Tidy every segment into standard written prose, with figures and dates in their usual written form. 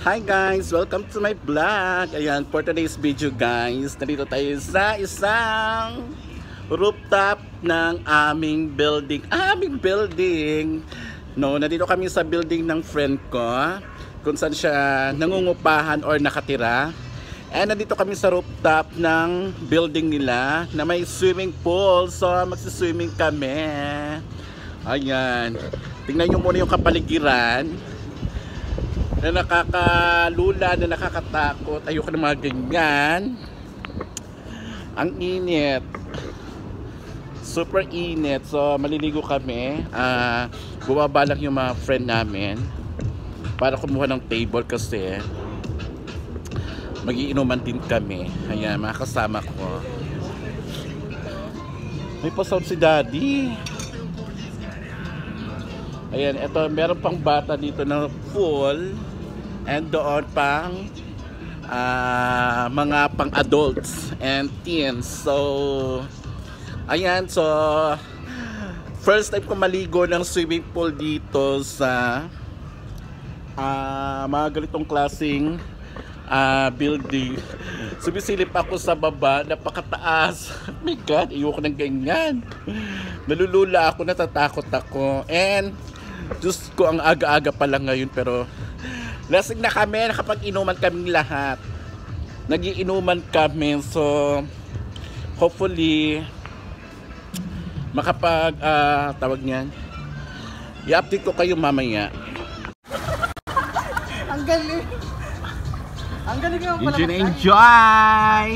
Hi guys! Welcome to my vlog! Ayan, for today's video guys, nandito tayo sa isang rooftop ng aming building. No, nandito kami sa building ng friend ko kung saan siya nangungupahan or nakatira. And nandito kami sa rooftop ng building nila na may swimming pool. So, magsiswimming kami. Ayan. Tingnan nyo muna yung kapaligiran na nakakalula, na nakakatakot. Ayoko ng mga ganyan. Ang init. Super init. So, maliligo kami. Bumaba lang yung mga friend namin para kumuha ng table kasi magiinuman din kami. Ayan, mga kasama ko. May pasound si Daddy. Ayan, ito, meron pang bata dito na full. And doon pang mga pang adults and teens. So, ayan, so first time ko maligo ng swimming pool dito sa mga ganitong klaseng building. Sumisilip ako sa baba, napakataas. Oh my God, ayoko ng ganyan. Nalulula ako, natatakot ako. And Diyos ko, ang aga-aga pa lang ngayon, pero lasing na kami, nakapag-inuman kaming lahat. Nagiinuman kami, so hopefully makapag tawag niyan, i-update ko kayo mamaya. Ang galing! Ang galing yung pala. Enjoy!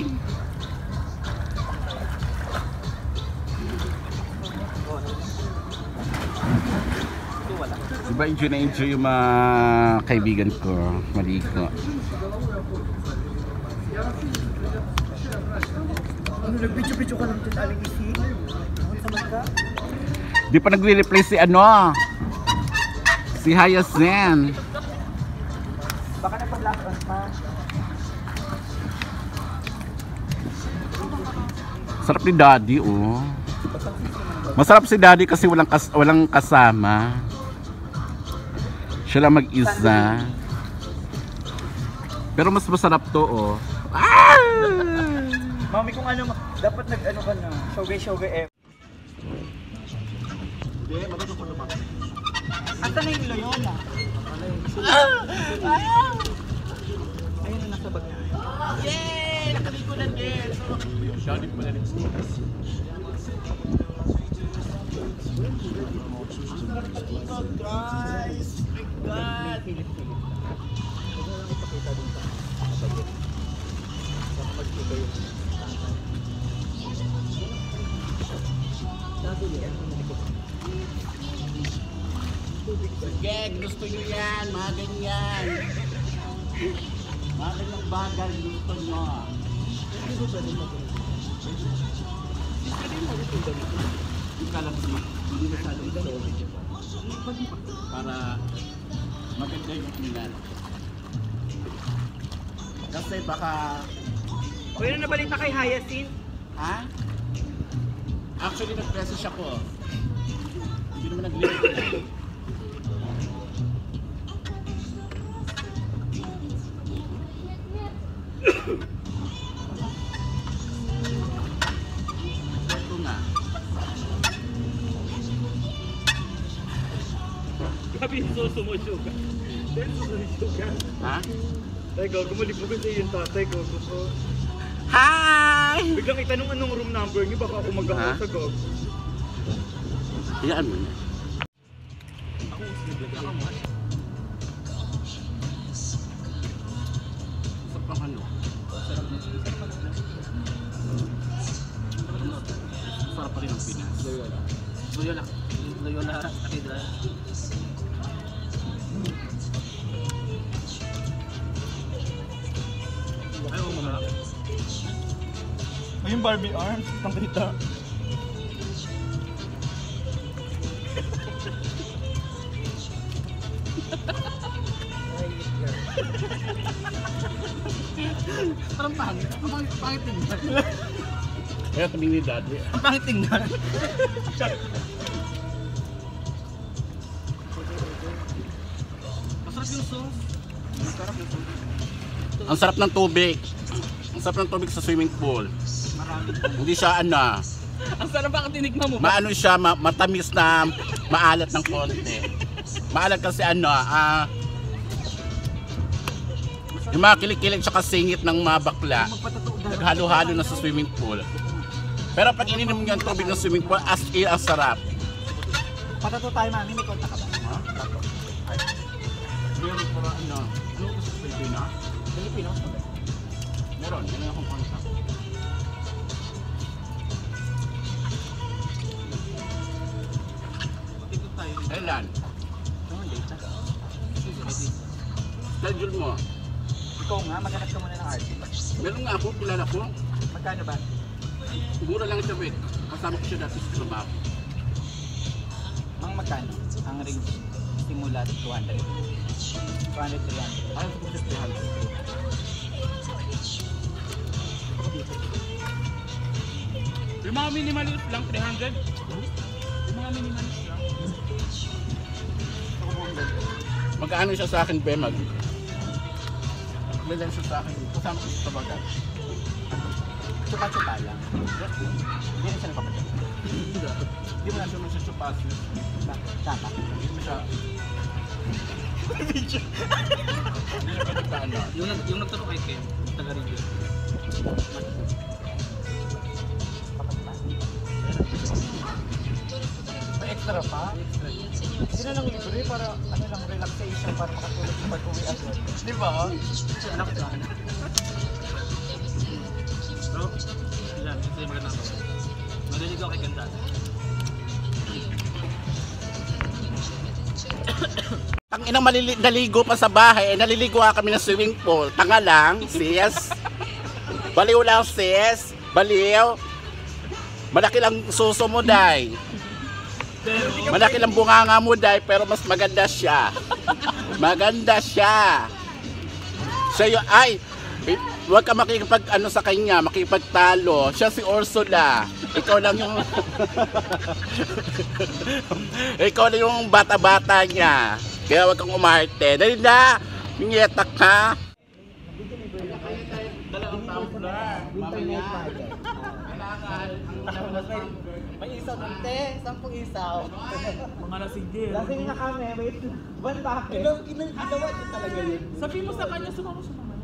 Diba enjoy yung mga kaibigan ko maligo. Ano, nag-video-video ka lang dito, Aling Isi? Samad ka? Di pa nagre-replay si si Hyacinth. Baka napag-lockdown pa. Sarap ni Daddy, oh. Masarap si Daddy kasi walang kasama. Siya lang mag-isa. Pero mas masarap to, oh. Mami, kung ano, dapat nag-ano ka na, showgay eh. Hindi, magandang ko naman. Asa na yung Loyola? Ayun na, nasa bag na. Yay! Nakaligo na din! Yung shouting pala rin sa guys! My God! Sige, gusto nyo yan, mga ganyan. Mga ganyang bagay gusto nyo. Yung kalabas mo, hindi masyadong solid. Para maganda yung ilan. Kasi baka... O yun na nabalita kay Hyacinth? Ha? Actually, nag-message ako. Hindi naman nag-link. Ito nga. Grabe yung soso mo, Suga. Dahil soso ni Suga. Ha? Ay, gago, malibugan sa yung tatay, gago ko. Hi! Biglang itanong anong room number niyo, baka ako mag-ahal sa gago. Iyaan mo na. Ako, sige, ako mo. Sa pang ano? Sarap pa rin ang Pinas. Loyola Cathedral. Ayaw mo na. May yung Barbie arms, itang kita. Parang pangit. Pangit tingnan. Kaya kami ni Daddy. Ang pangit tingnan. Masarap yung sauce. Ang sarap ng tubig. Ang sarap ng tubig sa swimming pool. Hindi siya ano. Ang sarap baka tinikman mo ba? Maano siya, matamis na maalat ng konti. Maalat kasi ano, yung mga kilig-kilig tsaka singit ng mga bakla, naghalo-halo na sa swimming pool. Pero pag ininom mo yung tubig ng swimming pool, as in, ang sarap. Patato tayo, mami. May kontak ka ba? Meron para ano, ano gusto sa Pilipinas? Pilipinos mo ba? Meron, yun ang akong kontak. Kailan? Schedule mo. Ikaw nga, maghanap ka muna ng artist. Meron nga ako, kilala ko. Magkano ba? Mura lang siya, wait. Kasama ko siya dati sa trabaho. Ang magkano? Ang ring simula 200. 200, 300. Ayaw ko siya 300. Yung mga minimalist lang, 300. Yung mga minimalist lang. Magkaano siya sa akin, Be? Magbilan siya sa akin. Kasama ko siya sa bagat. Chupa-chupa lang. Hindi na siya nagpapadala. Hindi mo na siya masyachupasi. Bakit? Tama. Hindi mo siya... Hindi na pagkano. Yung nagturo kay Ken, taga-review. May extra pa? Hindi na lang libre para ano lang, relaxation para makatulog sa pag-uwi agad. Di ba? Anak ko na. So, yan. Ito yung magandang to. Narinig ako kay Ken dati. Ang inang naligo pa sa bahay, naliligo kami ng swimming pool. Tanga lang, sis. Baliw lang, sis. Baliw. Malaki lang suso mo, day. Malaki lang bunganga mo, day, pero mas maganda siya. Maganda siya. Siya yung, ay, huwag ka makikipag, ano sa kanya, makipagtalo. Siya si Ursula. Ikaw lang yung, ikaw lang yung bata-bata niya. Kaya huwag kang umarte. Dali na, minyetak ka. Dalawang taon na. Internet market. May isaw ng te, 10 isaw. Mga lasinggil. Lasing na kami, wait. Ba't bakit? Ilang ginawa niyo talaga yun? Sabi mo sa kanya, sumama siya naman.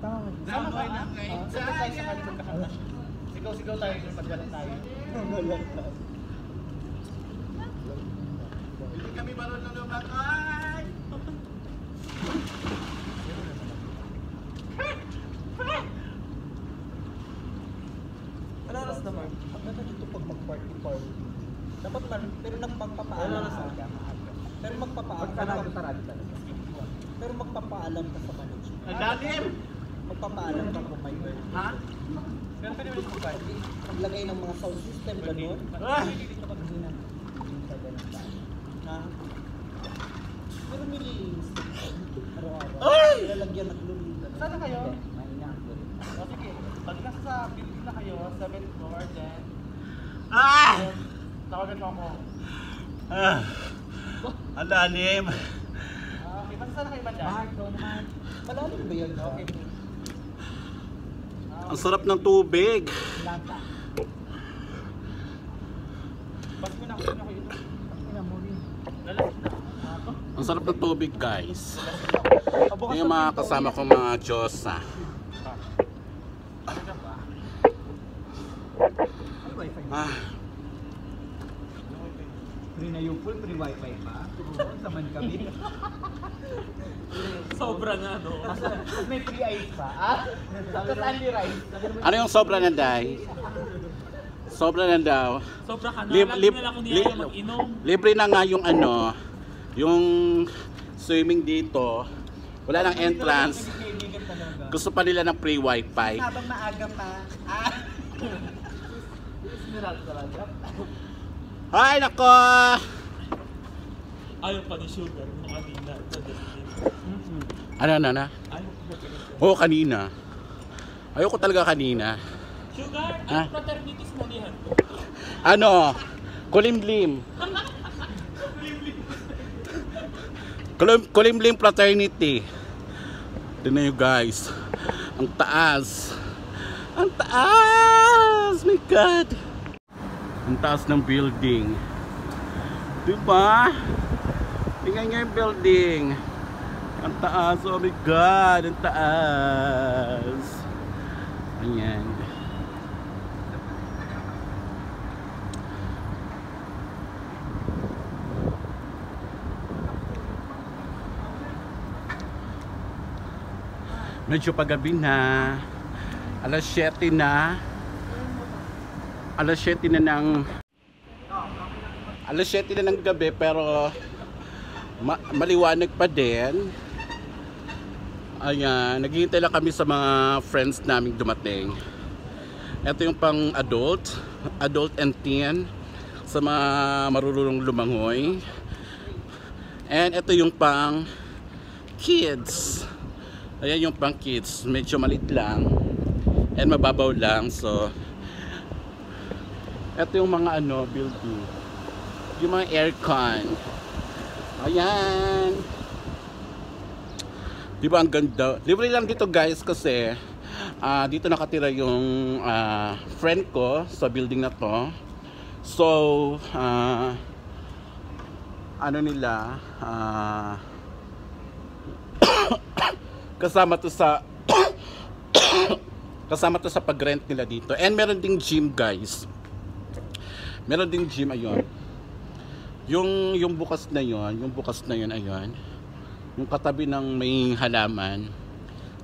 Tama. Sama ka na. Sabay tayo sa kanya magkakanta. Sigaw-sigaw tayo kung pagdalang tayo. Hindi kami marunong lumakay. Ano oras naman? Ang ganda dito pag mag-party-party. Dapat man, pero nang magpapaalam ka. Pero magpapaalam ka. Pero magpapaalam ka sa management. Ang dalim. Magpapaalam ka kung may birthday. Ha? Pero pwede mo mag-party. Maglagay ng mga sound system, gano'n. Ah! Hindi ka mag-ginang. Ha? Pero nililinis. Araw-araw. Ay! Lalagyan ng lumin. Sana kayo? Mahina ang lumin. O sige, pag nasa building na kayo, 7th floor, then Ah! tawagan mo ako. Ah! Ang dalim. Okay, basta sana kayo ba dyan? Mark, ikaw naman. Malalim ba yun? Okay. Ang sarap ng tubig. Lata. Basta mo na ako kayo ito. Ina mo rin. Lalas na. Ang sarap ng tubig, guys. Abukas Yung ng mga pinto. kasama ko mga Diyosa. Ano ka ba? May wifi. Ah, Free na yung full, free wifi pa. Oo, saman kami. Sobra na, no? Tapos may free ice pa. Ah? Tapos only rice. ano yung sobra na, day? Sobra na daw. Sobra ka na. Lib- Lagi lib- na lang kung li- nila mag-inom. Libre na nga yung ano, yung swimming dito. Wala nang entrance. Kaibigan talaga. Gusto pa nila ng free wifi. Habang maaga pa. Ah? Esmeralda talaga. Ay, nako! Ayaw pa ni Sugar. Nung kanina. Ano? Ayaw pa. Oo, kanina. Ayoko talaga kanina. Sugar, Ha? ang fraternities mo niyan. Ano? Kulimlim. Kulimlim fraternity. Tignan nyo guys. Ang taas. Ang taas! My God! Ang taas ng building. Diba? Tingnan nyo yung building. Ang taas. Oh my God! Ang taas. Ayan. Medyo paggabi na. Alas 7 na. Alas 7 na ng gabi pero maliwanag pa din. Ayan, naghihintay lang kami sa mga friends naming dumating. Ito yung pang adult and teen sa mga marunong lumangoy. And ito yung pang kids. Ayan yung pang kids, medyo maliit lang and mababaw lang. So ito yung mga building, yung mga aircon. Ayan, diba ang ganda. Libre lang dito guys kasi dito nakatira yung friend ko sa building na to. So nila kasama to sa pag-rent nila dito. And meron ding gym guys. Meron ding gym, ayun. Yung bukas na yun, ayun. Yung katabi ng may halaman.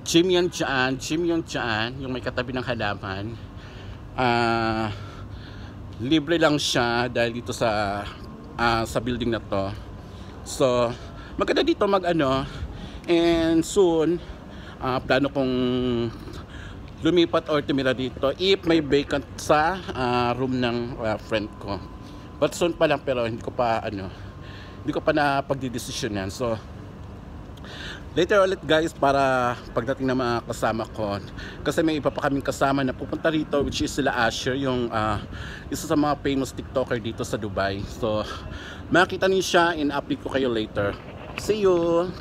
Gym yan dyan, yung may katabi ng halaman. Libre lang siya dahil dito sa building na to. So, maganda dito and soon plano kong lumipat or tumira dito if may vacant sa room ng friend ko. But soon pa lang, pero hindi ko pa napagdidesisyon yan. So later ulit guys, para pagdating ng mga kasama ko, kasi may iba pa kaming kasama na pupunta rito, which is sila Asher, yung isa sa mga famous TikToker dito sa Dubai. So makita niyo siya, in-update ko kayo later. See you!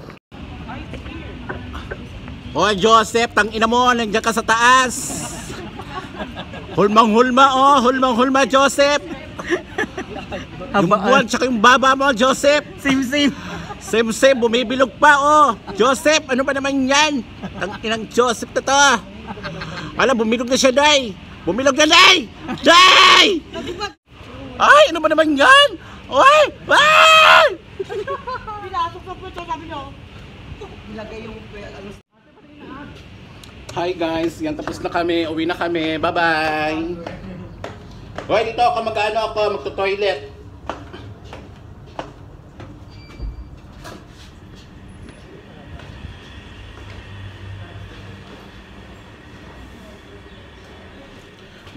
Oy Joseph, tang ina mo, nandiyan ka sa taas. Hulmang-hulma Joseph. Yung buwan tsaka yung baba mo Joseph. Same, bumibilog pa Joseph, ano ba naman yan? Tang inang Joseph na to. Alam, bumilog na siya, Day. Bumilog na, Day! Day! Ay, ano ba naman yan? Oy! Ay! Pinasok sa puto, sabi nyo. Ilagay yung Hi guys, yan, tapos na kami, uwi na kami, bye bye. Hoy, dito ako magto-toilet.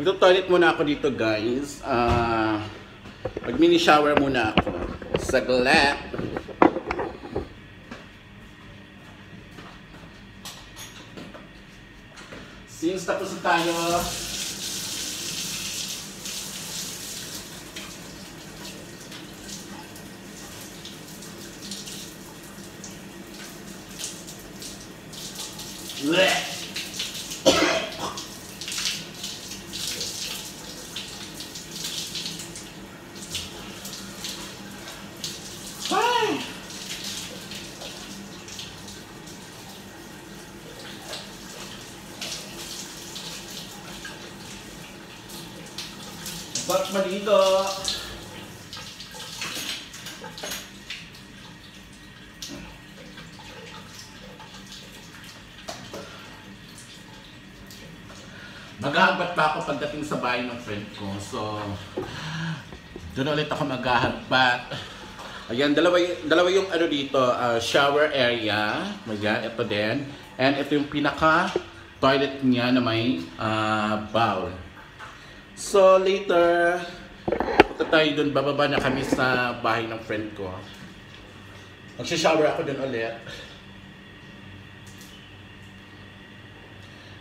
Magto-toilet muna ako dito guys. Mag mini shower muna ako. Saglit. Since tapos na tayo, ba't maligo? Maghahagbat pa ako pagdating sa bahay ng friend ko. So, doon ulit ako maghahagbat. Ayan, dalawa yung dito, shower area. Ayan, ito din. And ito yung pinaka toilet niya na may bowl. So later, punta tayo dun, bababa na kami sa bahay ng friend ko. Magsha-shower ako dun ulit.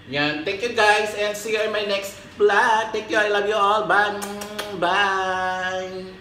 Yan, thank you guys and see you in my next vlog. Thank you, I love you all. Bye! Bye!